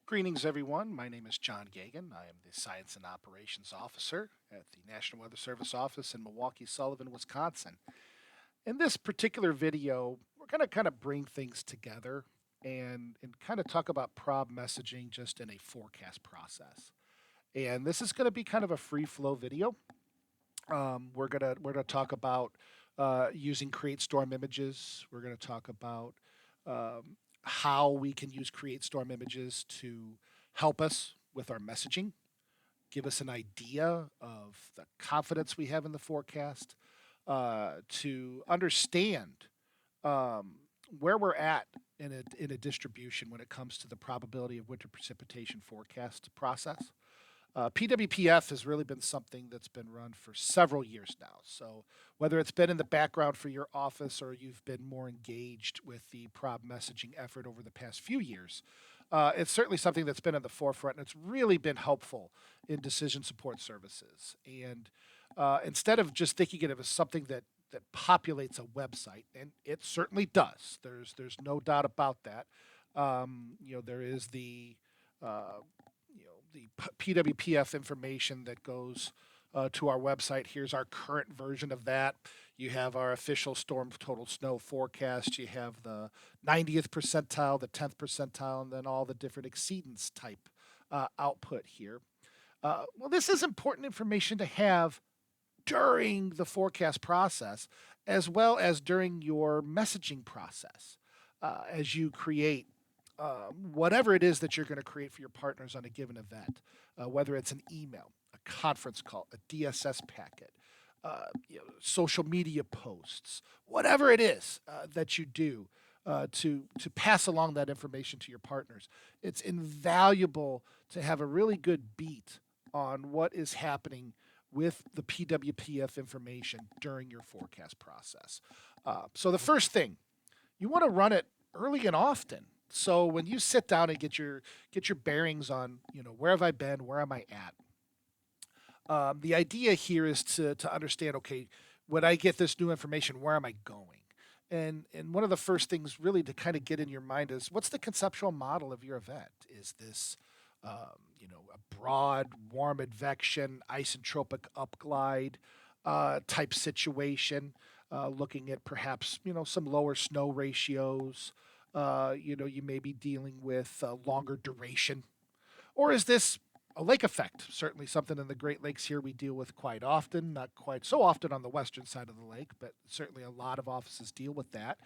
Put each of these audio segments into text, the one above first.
Greetings, everyone. My name is John Gagan. I am the Science and Operations Officer at the National Weather Service office in Milwaukee, Sullivan, Wisconsin. In this particular video, we're going to kind of bring things together and kind of talk about prob messaging just in a forecast process. And this is going to be kind of a free flow video. We're gonna talk about using create storm images. We're gonna talk about how we can use create storm images to help us with our messaging, give us an idea of the confidence we have in the forecast, to understand um, where we're at in a distribution when it comes to the probability of winter precipitation forecast process. PWPF has really been something that's been run for several years now. So, whether it's been in the background for your office or you've been more engaged with the prob messaging effort over the past few years, it's certainly something that's been at the forefront and it's really been helpful in decision support services. And instead of just thinking of it as something that populates a website, and it certainly does. There's no doubt about that. There is uh, the PWPF information that goes to our website. Here's our current version of that. You have our official storm total snow forecast. You have the 90th percentile, the 10th percentile, and then all the different exceedance type output here. Well, this is important information to have during the forecast process as well as during your messaging process as you create whatever it is that you're going to create for your partners on a given event, whether it's an email, a conference call, a DSS packet, social media posts, whatever it is that you do to pass along that information to your partners. It's invaluable to have a really good beat on what is happening with the PWPF information during your forecast process. So the first thing, you want to run it early and often. So when you sit down and get your bearings on, where have I been, where am I at? The idea here is to understand, okay, when I get this new information, where am I going? And one of the first things really to kind of get in your mind is what's the conceptual model of your event? Is this a broad warm advection, isentropic upglide type situation, looking at perhaps some lower snow ratios. You may be dealing with longer duration, or is this a lake effect? Certainly something in the Great Lakes here we deal with quite often, not quite so often on the western side of the lake, but certainly a lot of offices deal with that.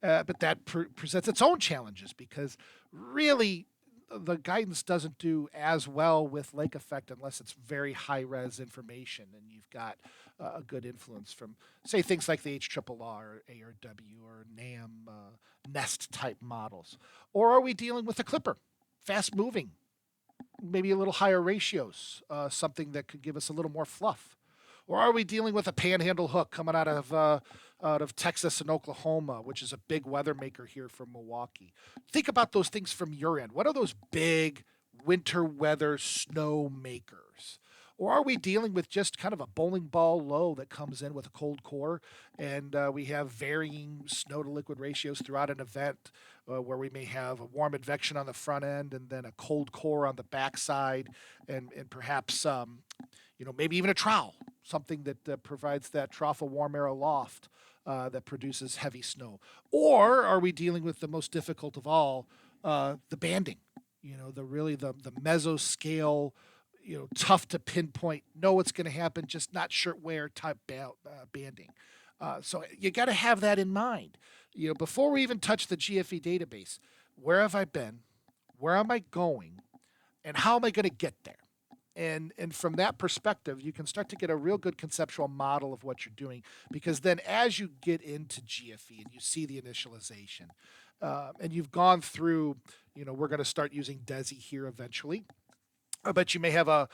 But that presents its own challenges because really the guidance doesn't do as well with lake effect unless it's very high res information and you've got a good influence from, say, things like the HRRR or ARW or NAM nest type models. Or are we dealing with a clipper, fast moving, maybe a little higher ratios, something that could give us a little more fluff? Or are we dealing with a panhandle hook coming out of Texas and Oklahoma, which is a big weather maker here from Milwaukee? Think about those things from your end. What are those big winter weather snow makers? Or are we dealing with just kind of a bowling ball low that comes in with a cold core, and we have varying snow to liquid ratios throughout an event where we may have a warm advection on the front end and then a cold core on the backside, and perhaps maybe even a trowel, something that provides that trough of warm air aloft that produces heavy snow? Or are we dealing with the most difficult of all, the banding? The mesoscale, tough to pinpoint, know what's going to happen, just not sure where type banding. So you got to have that in mind. Before we even touch the GFE database, where have I been? Where am I going? And how am I going to get there? And from that perspective, you can start to get a real good conceptual model of what you're doing, because then as you get into GFE and you see the initialization, and you've gone through, we're going to start using DESI here eventually. But you may have the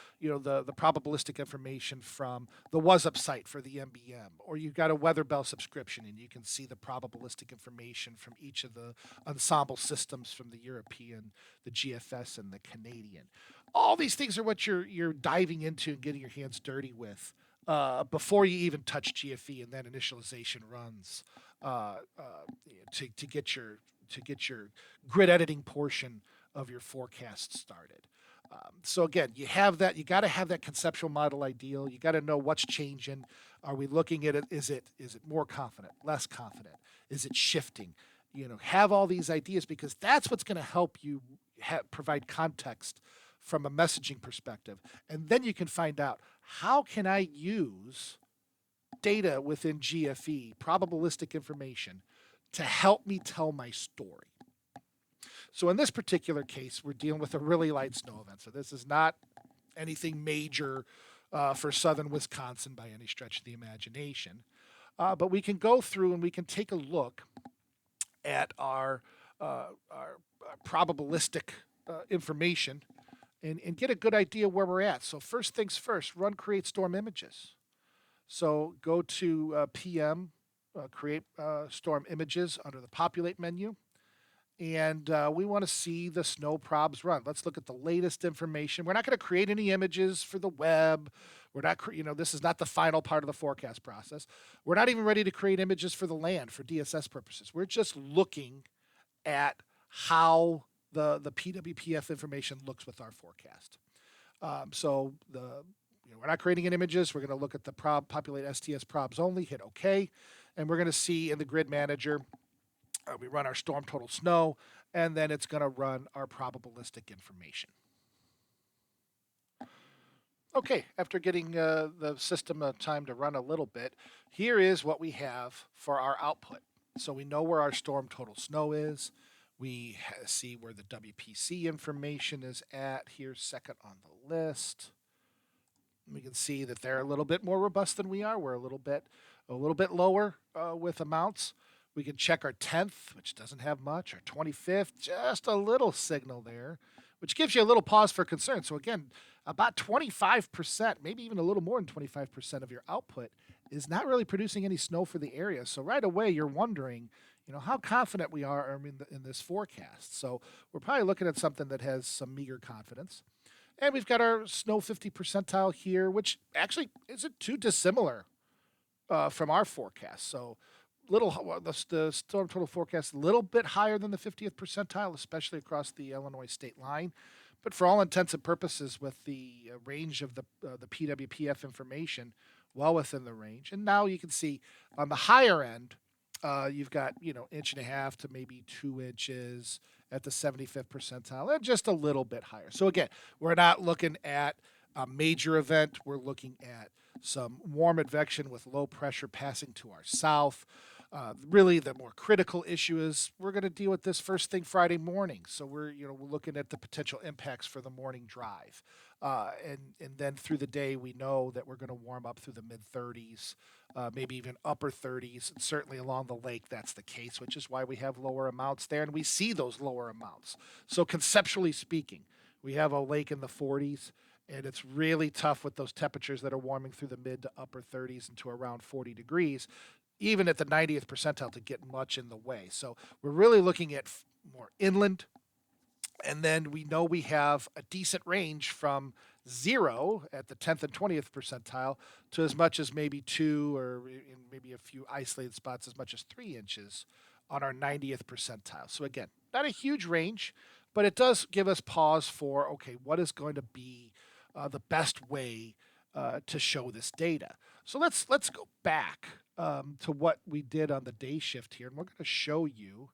probabilistic information from the WasUp site for the MBM, or you've got a Weather Bell subscription and you can see the probabilistic information from each of the ensemble systems from the European, the GFS, and the Canadian. All these things are what you're diving into and getting your hands dirty with before you even touch GFE, and then initialization runs to get your grid editing portion of your forecast started. So again, you have that. You got to have that conceptual model ideal. You got to know what's changing. Are we looking at it? Is it more confident, less confident? Is it shifting? Have all these ideas because that's what's going to help you provide context from a messaging perspective, and then you can find out how can I use data within GFE, probabilistic information, to help me tell my story. So in this particular case, we're dealing with a really light snow event. So this is not anything major for southern Wisconsin by any stretch of the imagination. But we can go through and we can take a look at our probabilistic information and get a good idea where we're at. So first things first, run create storm images. So go to PM, create storm images under the populate menu. And we want to see the snow probs run. Let's look at the latest information. We're not going to create any images for the web. We're not, this is not the final part of the forecast process. We're not even ready to create images for the land for DSS purposes. We're just looking at how the PWPF information looks with our forecast. We're not creating any images. We're going to look at the populate STS probs only, hit OK. And we're going to see in the grid manager, we run our storm total snow, and then it's going to run our probabilistic information. Okay, after getting the system time to run a little bit, here is what we have for our output. So we know where our storm total snow is. We see where the WPC information is at here, second on the list. We can see that they're a little bit more robust than we are. We're a little bit lower with amounts. We can check our 10th, which doesn't have much, our 25th, just a little signal there, which gives you a little pause for concern. So again, about 25%, maybe even a little more than 25% of your output is not really producing any snow for the area. So right away, you're wondering, how confident we are in this forecast. So we're probably looking at something that has some meager confidence. And we've got our snow 50 percentile here, which actually isn't too dissimilar from our forecast. So the storm total forecast a little bit higher than the 50th percentile, especially across the Illinois state line. But for all intents and purposes, with the range of the PWPF information, well within the range. And now you can see on the higher end, you've got 1.5 to maybe 2 inches at the 75th percentile, and just a little bit higher. So again, we're not looking at a major event. We're looking at some warm advection with low pressure passing to our south. Really, the more critical issue is we're going to deal with this first thing Friday morning. So we're looking at the potential impacts for the morning drive, and then through the day we know that we're going to warm up through the mid 30s, maybe even upper 30s, and certainly along the lake that's the case, which is why we have lower amounts there, and we see those lower amounts. So conceptually speaking, we have a lake in the 40s. And it's really tough with those temperatures that are warming through the mid to upper 30s into around 40 degrees, even at the 90th percentile, to get much in the way. So we're really looking at more inland. And then we know we have a decent range from 0 at the 10th and 20th percentile to as much as maybe 2, or in maybe a few isolated spots, as much as 3 inches on our 90th percentile. So again, not a huge range, but it does give us pause for, okay, what is going to be the best way to show this data. So let's go back to what we did on the day shift here, and we're going to show you.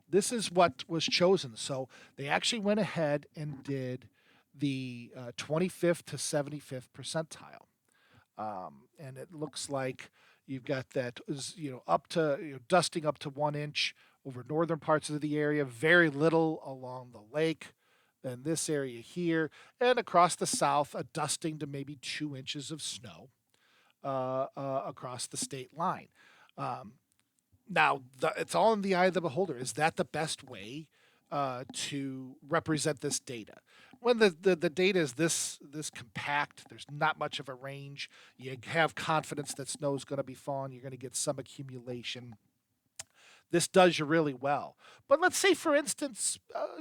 This is what was chosen. So they actually went ahead and did the 25th to 75th percentile, and it looks like you've got that up to dusting up to 1 inch over northern parts of the area, very little along the lake. Then this area here, and across the south, a dusting to maybe 2 inches of snow across the state line. Now, it's all in the eye of the beholder. Is that the best way to represent this data? When the data is this compact, there's not much of a range. You have confidence that snow is going to be falling. You're going to get some accumulation. This does you really well. But let's say, for instance,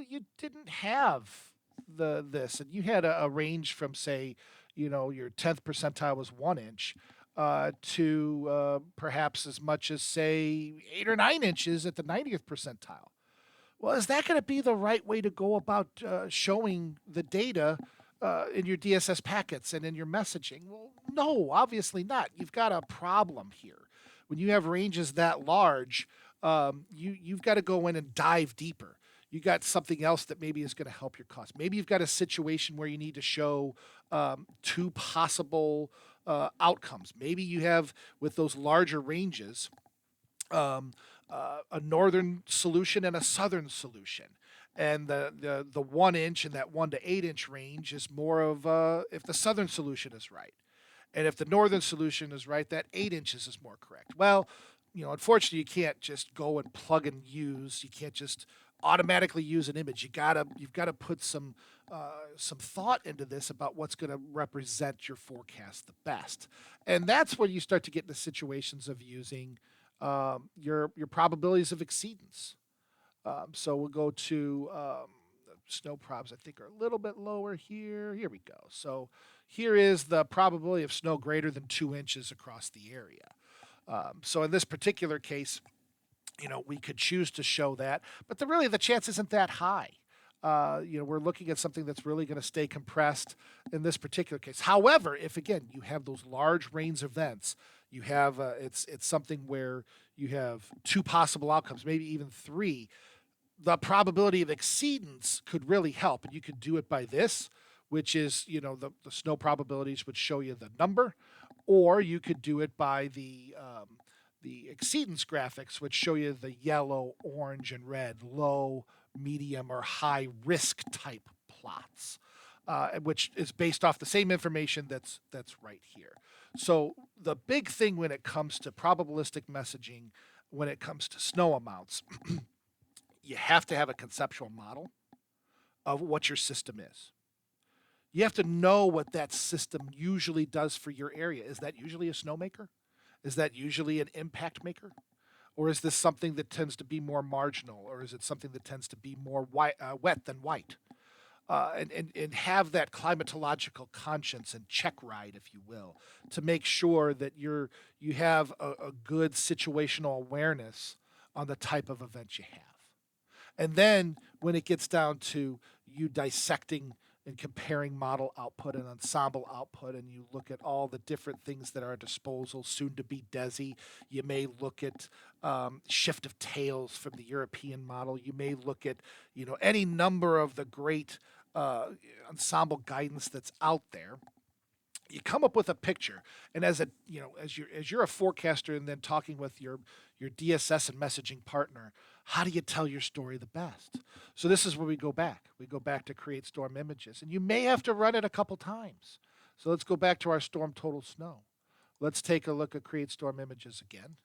you didn't have this, and you had a range from, say, your 10th percentile was 1 inch to perhaps as much as, say, 8 or 9 inches at the 90th percentile. Well, is that going to be the right way to go about showing the data in your DSS packets and in your messaging? Well, no, obviously not. You've got a problem here. When you have ranges that large, you've got to go in and dive deeper. You got something else that maybe is going to help your cause. Maybe you've got a situation where you need to show two possible outcomes. Maybe you have, with those larger ranges, um, a northern solution and a southern solution. And the 1 inch and that 1 to 8 inch range is more of if the southern solution is right. And if the northern solution is right, that 8 inches is more correct. Well, unfortunately, you can't just go and plug and use. You can't just automatically use an image. You've got to put some thought into this about what's going to represent your forecast the best. And that's when you start to get into situations of using your probabilities of exceedance. So we'll go to snow probs. I think are a little bit lower here. Here we go. So here is the probability of snow greater than 2 inches across the area. So in this particular case, we could choose to show that, but really the chance isn't that high. We're looking at something that's really going to stay compressed in this particular case. However, if again you have those large range events, you have it's something where you have two possible outcomes, maybe even three. The probability of exceedance could really help, and you could do it by this, which is the snow probabilities would show you the number, or you could do it by the exceedance graphics, which show you the yellow, orange, and red, low, medium, or high risk type plots, which is based off the same information that's right here. So the big thing when it comes to probabilistic messaging, when it comes to snow amounts, you have to have a conceptual model of what your system is. You have to know what that system usually does for your area. Is that usually a snowmaker? Is that usually an impact maker? Or is this something that tends to be more marginal? Or is it something that tends to be more wet than white? And have that climatological conscience and check ride, if you will, to make sure that you have a good situational awareness on the type of event you have. And then when it gets down to you dissecting and comparing model output and ensemble output, and you look at all the different things that are at disposal, soon to be DESI, you may look at shift of tails from the European model. You may look at any number of the great ensemble guidance that's out there. You come up with a picture, and as you're a forecaster and then talking with your DSS and messaging partner, how do you tell your story the best? So this is where we go back. We go back to create storm images, and you may have to run it a couple times. So let's go back to our storm total snow. Let's take a look at create storm images again.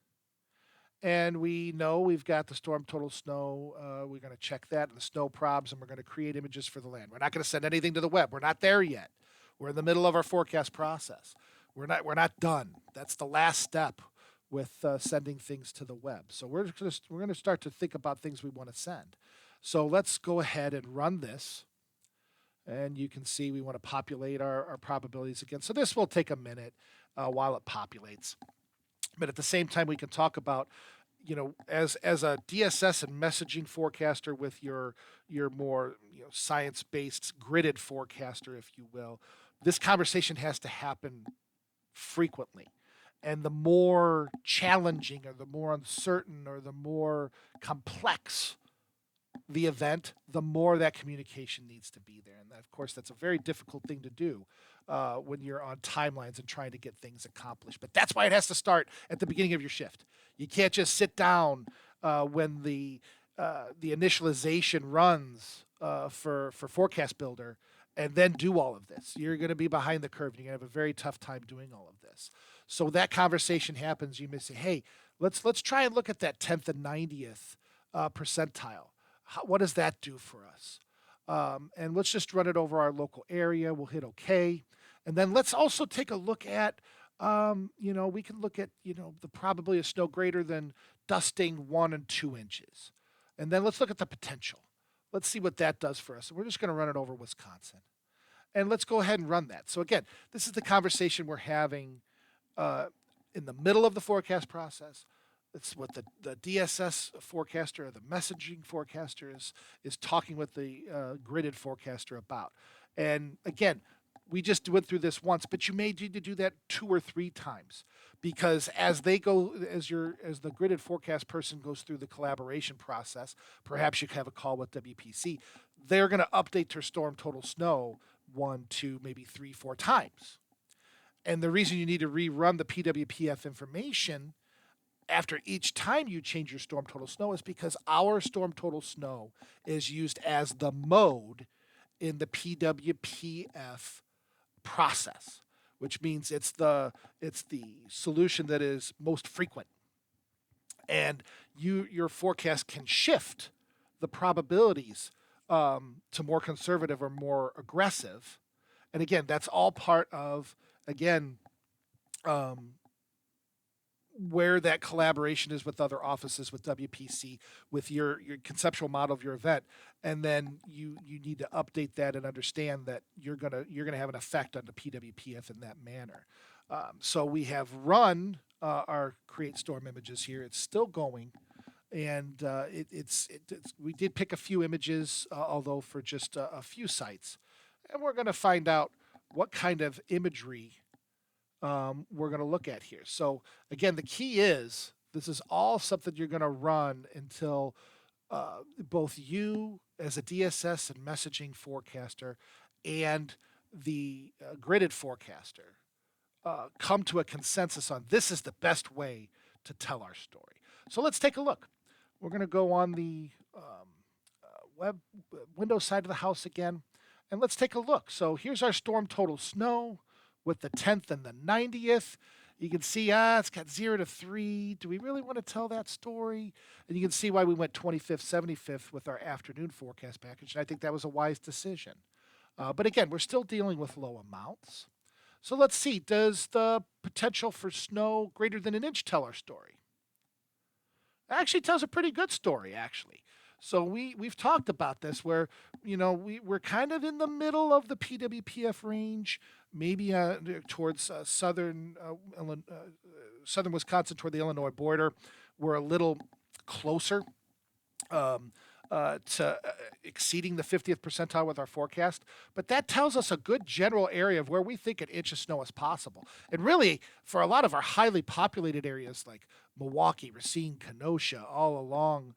And we know we've got the storm total snow. We're going to check that in the snow probs, and we're going to create images for the land. We're not going to send anything to the web. We're not there yet. We're in the middle of our forecast process. We're not done. That's the last step with sending things to the web. So we're going to start to think about things we want to send. So let's go ahead and run this. And you can see we want to populate our probabilities again. So this will take a minute while it populates. But at the same time, we can talk about, as a DSS and messaging forecaster with your more science-based gridded forecaster, if you will. This conversation has to happen frequently. And the more challenging or the more uncertain or the more complex the event, the more that communication needs to be there. And of course, that's a very difficult thing to do when you're on timelines and trying to get things accomplished. But that's why it has to start at the beginning of your shift. You can't just sit down when the initialization runs for Forecast Builder and then do all of this. You're going to be behind the curve. And you're going to have a very tough time doing all of this. So that conversation happens. You may say, hey, let's try and look at that 10th and 90th percentile. What does that do for us? And let's just run it over our local area. We'll hit OK. And then let's also take a look at, we can look at, the probability of snow greater than dusting 1 and 2 inches. And then let's look at the potential. Let's see what that does for us. And we're just going to run it over Wisconsin. And let's go ahead and run that. So again, this is the conversation we're having in the middle of the forecast process. It's what the DSS forecaster or the messaging forecaster is talking with the gridded forecaster about. And again, we just went through this once, but you may need to do that 2 or 3 times because as they go, as the gridded forecast person goes through the collaboration process, perhaps you have a call with WPC. They're going to update their storm total snow 1, 2, maybe 3, 4 times. And the reason you need to rerun the PWPF information after each time you change your storm total snow is because our storm total snow is used as the mode in the PWPF process, which means it's the solution that is most frequent, and your forecast can shift the probabilities to more conservative or more aggressive, and again, that's all part of again um, where that collaboration is with other offices, with WPC, with your conceptual model of your event, and then you need to update that and understand that you're gonna have an effect on the PWPF in that manner. So we have run our create storm images here. It's still going, and we did pick a few images, although for just a few sites, and we're going to find out what kind of imagery we're going to look at here. So again, the key is this is all something you're going to run until both you as a DSS and messaging forecaster and the gridded forecaster come to a consensus on this is the best way to tell our story. So let's take a look. We're going to go on the web Windows side of the house again, and let's take a look. So here's our storm total snow with the 10th and the 90th. You can see, it's got 0 to 3. Do we really want to tell that story? And you can see why we went 25th, 75th with our afternoon forecast package. And I think that was a wise decision. But again, we're still dealing with low amounts. So let's see, does the potential for snow greater than an inch tell our story? It actually tells a pretty good story, actually. So we've talked about this where, we're kind of in the middle of the PWPF range, maybe towards southern Wisconsin toward the Illinois border. We're a little closer to exceeding the 50th percentile with our forecast. But that tells us a good general area of where we think an inch of snow is possible. And really, for a lot of our highly populated areas like Milwaukee, Racine, Kenosha, all along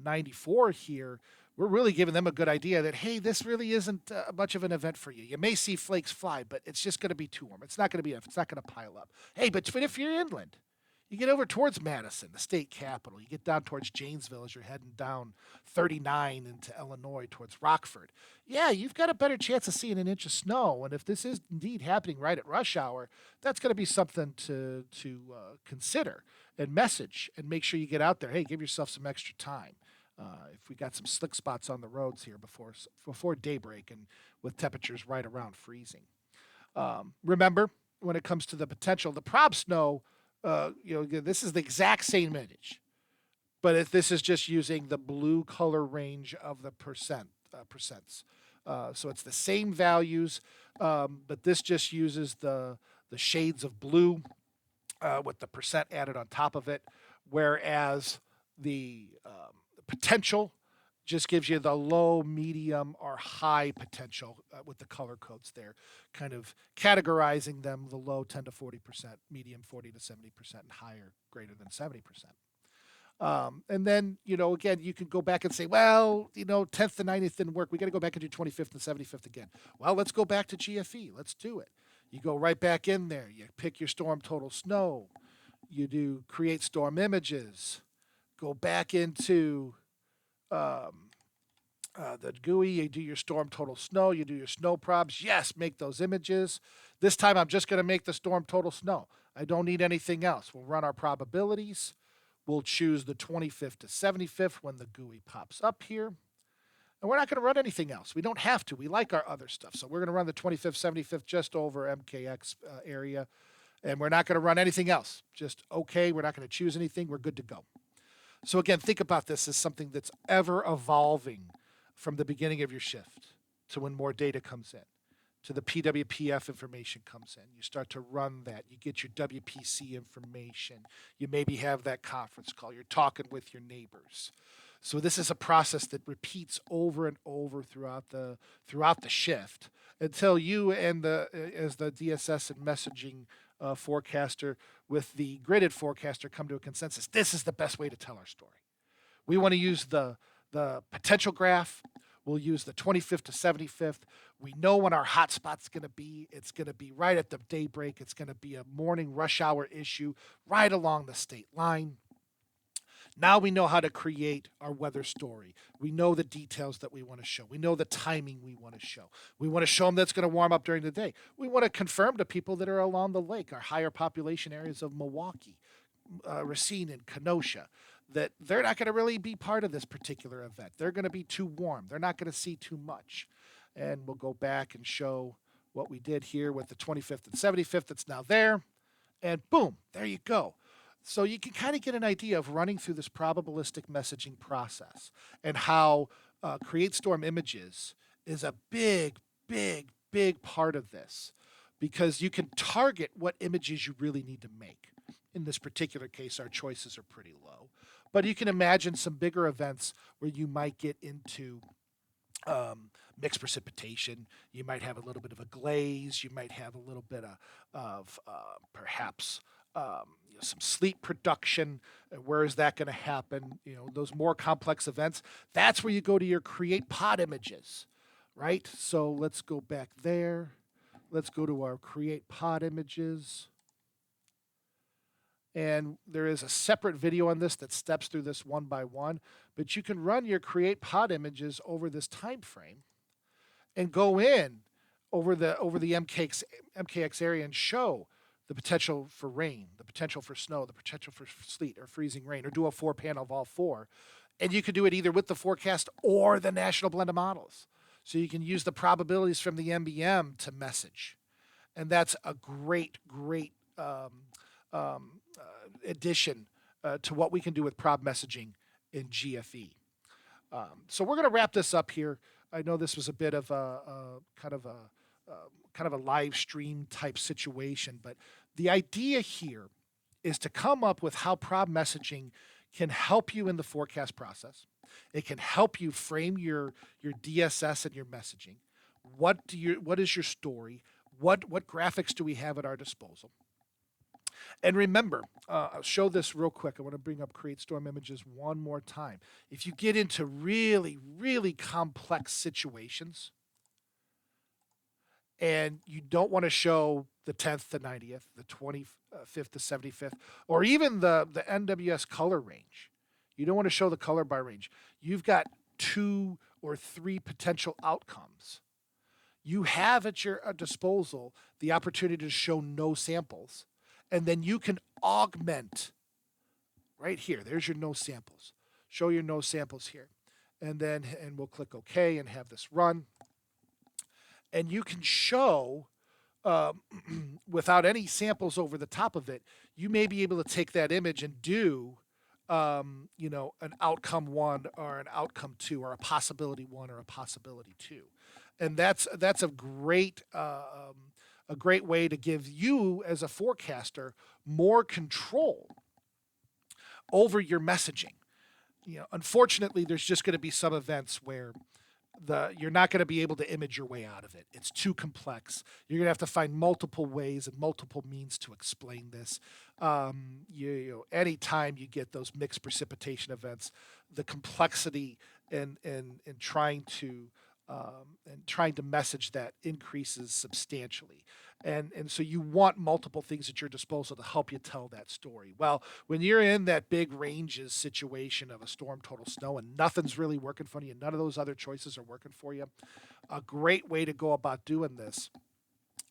94 here, we're really giving them a good idea that, hey, this really isn't much of an event for you. You may see flakes fly, but it's just going to be too warm. It's not going to be enough. It's not going to pile up. Hey, but if you're inland, you get over towards Madison, the state capital. You get down towards Janesville as you're heading down 39 into Illinois towards Rockford. Yeah, you've got a better chance of seeing an inch of snow. And if this is indeed happening right at rush hour, that's going to be something to consider and message and make sure you get out there. Hey, give yourself some extra time. If we got some slick spots on the roads here before daybreak and with temperatures right around freezing. Remember, when it comes to the potential, the prob snow, this is the exact same image, but if this is just using the blue color range of the percents. So it's the same values, but this just uses the shades of blue with the percent added on top of it, whereas the potential just gives you the low, medium, or high potential with the color codes there, kind of categorizing them the low 10 to 40%, medium 40 to 70%, and higher greater than 70%. And then, again, you can go back and say, well, 10th to 90th didn't work. We got to go back and do 25th and 75th again. Well, let's go back to GFE. Let's do it. You go right back in there. You pick your storm total snow. You do create storm images. Go back into the GUI, you do your storm total snow, you do your snow probs. Yes, make those images. This time I'm just going to make the storm total snow. I don't need anything else. We'll run our probabilities. We'll choose the 25th to 75th when the GUI pops up here. And we're not going to run anything else. We don't have to. We like our other stuff. So we're going to run the 25th, 75th just over MKX area. And we're not going to run anything else. Just okay. We're not going to choose anything. We're good to go. So again, think about this as something that's ever evolving from the beginning of your shift to when more data comes in. to the PWPF information comes in. You start to run that. You get your WPC information. You maybe have that conference call. You're talking with your neighbors. So this is a process that repeats over and over throughout the shift until you and the as the DSS and messaging forecaster with the gridded forecaster come to a consensus. This is the best way to tell our story. We want to use the potential graph. We'll use the 25th to 75th. We know when our hotspot's going to be. It's going to be right at the daybreak. It's going to be a morning rush hour issue right along the state line. Now we know how to create our weather story. We know the details that we want to show. We know the timing we want to show. We want to show them that's going to warm up during the day. We want to confirm to people that are along the lake, our higher population areas of Milwaukee, Racine, and Kenosha, that they're not going to really be part of this particular event. They're going to be too warm. They're not going to see too much. And we'll go back and show what we did here with the 25th and 75th that's now there. And boom, there you go. So you can kind of get an idea of running through this probabilistic messaging process and how create storm images is a big, big, big part of this, because you can target what images you really need to make. In this particular case, our choices are pretty low. But you can imagine some bigger events where you might get into mixed precipitation. You might have a little bit of a glaze. You might have a little bit of perhaps some sleep production. Where is that going to happen? Those more complex events. That's where you go to your create pod images, right? So let's go back there. Let's go to our create pod images. And there is a separate video on this that steps through this one by one, but you can run your create pod images over this time frame and go in over the MKX area and show the potential for rain, the potential for snow, the potential for sleet or freezing rain, or do a 4-panel of all four. And you could do it either with the forecast or the national blend of models. So you can use the probabilities from the MBM to message. And that's a great addition to what we can do with prob messaging in GFE. So we're going to wrap this up here. I know this was a bit of a kind of a live stream type situation, but the idea here is to come up with how prob messaging can help you in the forecast process. It can help you frame your DSS and your messaging. What is your story? What graphics do we have at our disposal? And remember, I'll show this real quick. I want to bring up Create Storm Images one more time. If you get into really, really complex situations and you don't want to show the 10th to 90th, the 25th to 75th, or even the NWS color range, you don't want to show the color by range. You've got 2 or 3 potential outcomes. You have at your disposal the opportunity to show no samples. And then you can augment right here. There's your no samples. Show your no samples here. And we'll click OK and have this run. And you can show without any samples over the top of it, you may be able to take that image and do an outcome 1 or an outcome 2 or a possibility 1 or a possibility 2. And that's a great way to give you as a forecaster more control over your messaging. Unfortunately, there's just going to be some events where you're not going to be able to image your way out of it. It's too complex. You're going to have to find multiple ways and multiple means to explain this. Anytime you get those mixed precipitation events, the complexity in trying to message that increases substantially. And so you want multiple things at your disposal to help you tell that story. Well, when you're in that big ranges situation of a storm total snow and nothing's really working for you, and none of those other choices are working for you, a great way to go about doing this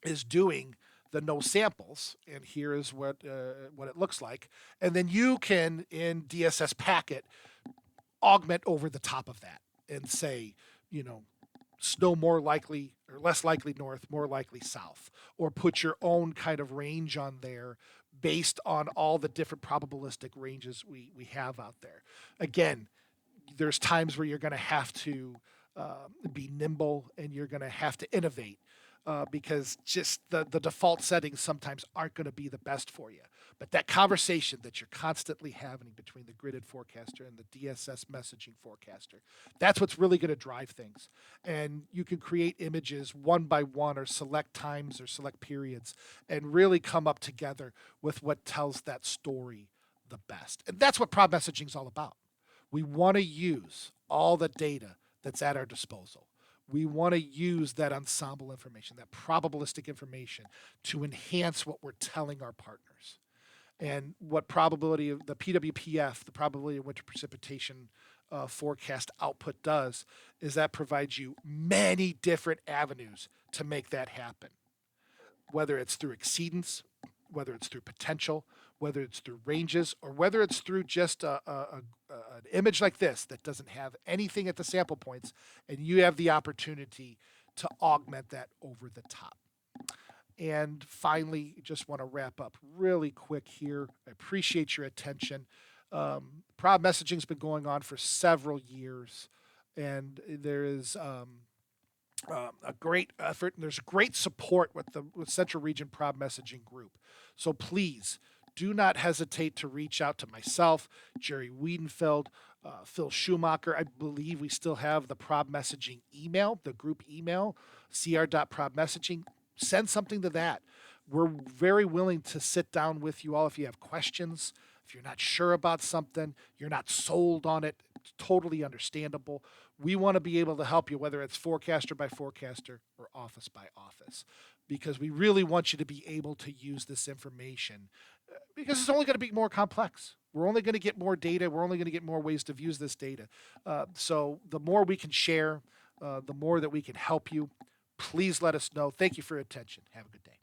is doing the no samples. And here is what it looks like. And then you can, in DSS Packet, augment over the top of that and say, snow more likely or less likely north, more likely south, or put your own kind of range on there based on all the different probabilistic ranges we have out there. Again, there's times where you're going to have to be nimble and you're going to have to innovate. because just the default settings sometimes aren't going to be the best for you. But that conversation that you're constantly having between the gridded forecaster and the DSS messaging forecaster, that's what's really going to drive things. And you can create images one by one or select times or select periods and really come up together with what tells that story the best. And that's what prob messaging is all about. We want to use all the data that's at our disposal. We want to use that ensemble information, that probabilistic information, to enhance what we're telling our partners. And what probability of the PWPF, the probability of winter precipitation forecast output does, is that provides you many different avenues to make that happen, whether it's through exceedance, whether it's through potential, whether it's through ranges, or whether it's through just an image like this that doesn't have anything at the sample points, and you have the opportunity to augment that over the top. And finally, just want to wrap up really quick here. I appreciate your attention. Prob messaging's been going on for several years, and there is a great effort, and there's great support with Central Region Prob Messaging Group. So please do not hesitate to reach out to myself, Jerry Wiedenfeld, Phil Schumacher. I believe we still have the Prob Messaging email, the group email, cr.probmessaging. Send something to that. We're very willing to sit down with you all if you have questions. If you're not sure about something, you're not sold on it, it's totally understandable. We want to be able to help you, whether it's forecaster by forecaster or office by office, because we really want you to be able to use this information because it's only going to be more complex. We're only going to get more data. We're only going to get more ways to use this data. So the more we can share, the more that we can help you. Please let us know. Thank you for your attention. Have a good day.